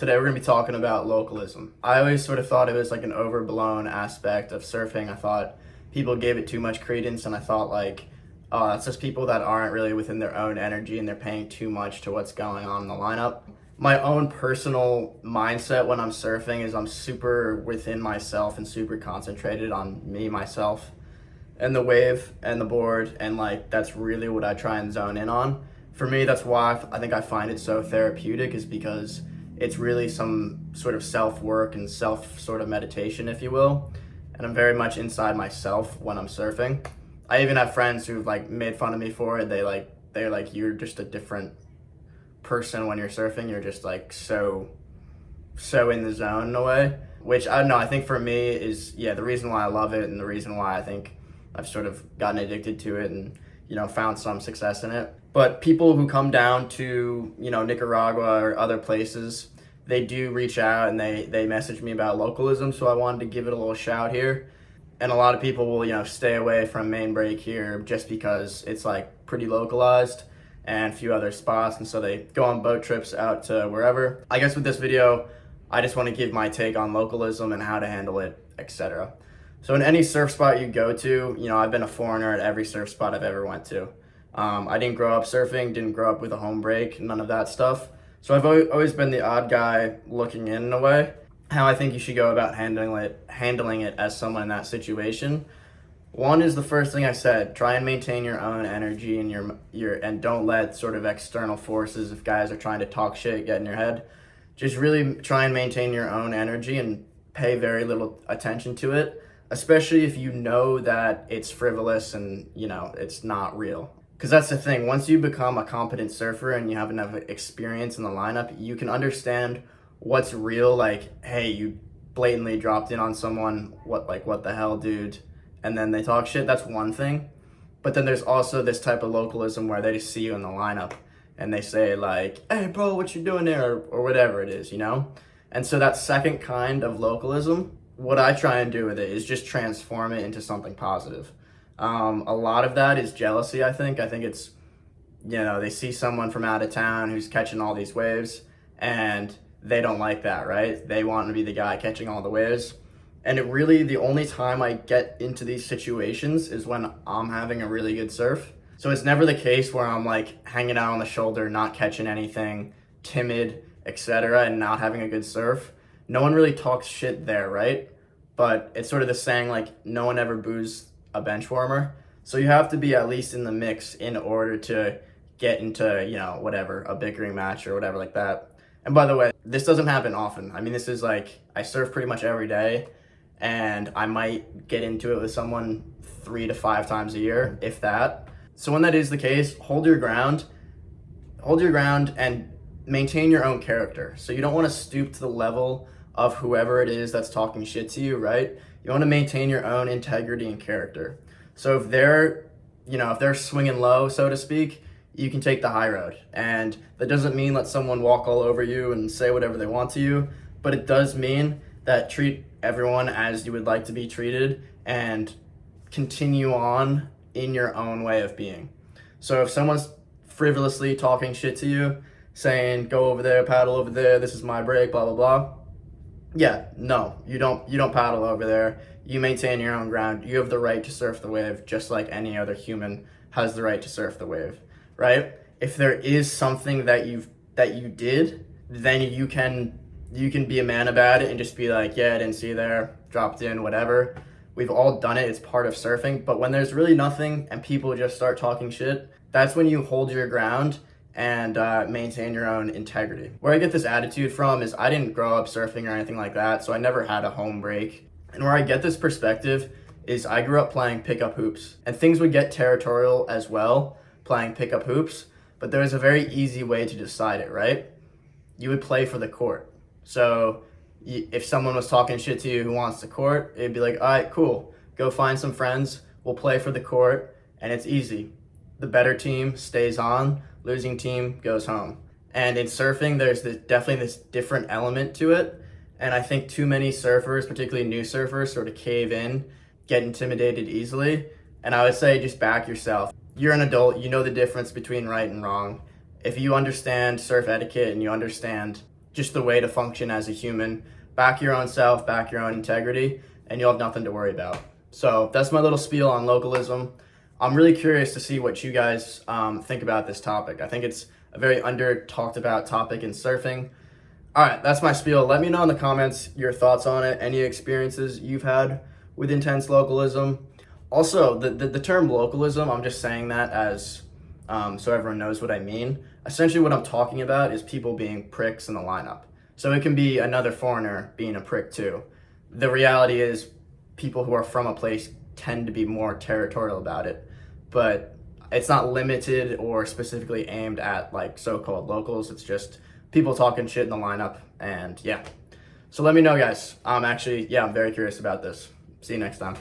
Today we're going to be talking about localism. I always sort of thought it was like an overblown aspect of surfing. I thought people gave it too much credence, and I thought like, oh, that's just people that aren't really within their own energy and they're paying too much to what's going on in the lineup. My own personal mindset when I'm surfing is I'm super within myself and super concentrated on me, myself, and the wave and the board, and like that's really what I try and zone in on. For me, that's why I think I find it so therapeutic, is because it's really some sort of self-work and self sort of meditation, if you will. And I'm very much inside myself when I'm surfing. I even have friends who've like made fun of me for it. They're like, you're just a different person when you're surfing. You're just like so in the zone in a way. Which I don't know, I think for me is the reason why I love it, and the reason why I think I've sort of gotten addicted to it and, found some success in it. But people who come down to, Nicaragua or other places, they do reach out and they message me about localism. So I wanted to give it a little shout here. And a lot of people will, stay away from main break here just because it's like pretty localized and a few other spots. And so they go on boat trips out to wherever. I guess with this video, I just want to give my take on localism and how to handle it, etc. So in any surf spot you go to, I've been a foreigner at every surf spot I've ever went to. I didn't grow up surfing, didn't grow up with a home break, none of that stuff. So I've always been the odd guy looking in a way. How I think you should go about handling it as someone in that situation. One is the first thing I said: try and maintain your own energy and and don't let sort of external forces, if guys are trying to talk shit, get in your head. Just really try and maintain your own energy and pay very little attention to it, especially if you know that it's frivolous and, it's not real. Because that's the thing, once you become a competent surfer and you have enough experience in the lineup, you can understand what's real. Like, hey, you blatantly dropped in on someone, what the hell, dude? And then they talk shit, that's one thing. But then there's also this type of localism where they just see you in the lineup and they say like, hey bro, what you doing there? Or whatever it is, And so that second kind of localism, what I try and do with it is just transform it into something positive. A lot of that is jealousy, I think. I think it's, they see someone from out of town who's catching all these waves and they don't like that, right? They want to be the guy catching all the waves. And it really, the only time I get into these situations is when I'm having a really good surf. So it's never the case where I'm like hanging out on the shoulder, not catching anything, timid, etc., and not having a good surf. No one really talks shit there, right? But it's sort of the saying like, no one ever boos a bench warmer. So you have to be at least in the mix in order to get into, whatever, a bickering match or whatever like that. And by the way, this doesn't happen often. I mean, this is like, I surf pretty much every day, and I might get into it with someone 3 to 5 times a year, if that. So when that is the case, hold your ground and maintain your own character. So you don't want to stoop to the level of whoever it is that's talking shit to you, right? You want to maintain your own integrity and character. So if they're swinging low, so to speak, you can take the high road. And that doesn't mean let someone walk all over you and say whatever they want to you, but it does mean that treat everyone as you would like to be treated and continue on in your own way of being. So if someone's frivolously talking shit to you, saying, go over there, paddle over there, this is my break, blah, blah, blah. Yeah, no, you don't paddle over there. You maintain your own ground. You have the right to surf the wave just like any other human has the right to surf the wave, right? If there is something that you did, then you can be a man about it and just be like, yeah, I didn't see you there, dropped in, whatever. We've all done it. It's part of surfing. But when there's really nothing and people just start talking shit, that's when you hold your ground and maintain your own integrity. Where I get this attitude from is I didn't grow up surfing or anything like that, so I never had a home break. And where I get this perspective is I grew up playing pickup hoops, and things would get territorial as well playing pickup hoops, but there was a very easy way to decide it, right? You would play for the court. So if someone was talking shit to you who wants the court, it'd be like, all right, cool, go find some friends, we'll play for the court, and it's easy. The better team stays on, losing team goes home. And in surfing, there's definitely this different element to it. And I think too many surfers, particularly new surfers, sort of cave in, get intimidated easily. And I would say just back yourself. You're an adult, you know the difference between right and wrong. If you understand surf etiquette and you understand just the way to function as a human. Back your own self, back your own integrity, and you'll have nothing to worry about. So that's my little spiel on localism. I'm really curious to see what you guys think about this topic. I think it's a very under talked about topic in surfing. All right, that's my spiel. Let me know in the comments your thoughts on it, any experiences you've had with intense localism. Also, the term localism, I'm just saying that as so everyone knows what I mean. Essentially what I'm talking about is people being pricks in the lineup. So it can be another foreigner being a prick too. The reality is people who are from a place tend to be more territorial about it, but it's not limited or specifically aimed at like so-called locals. It's just people talking shit in the lineup, and yeah. So let me know, guys. I'm very curious about this. See you next time.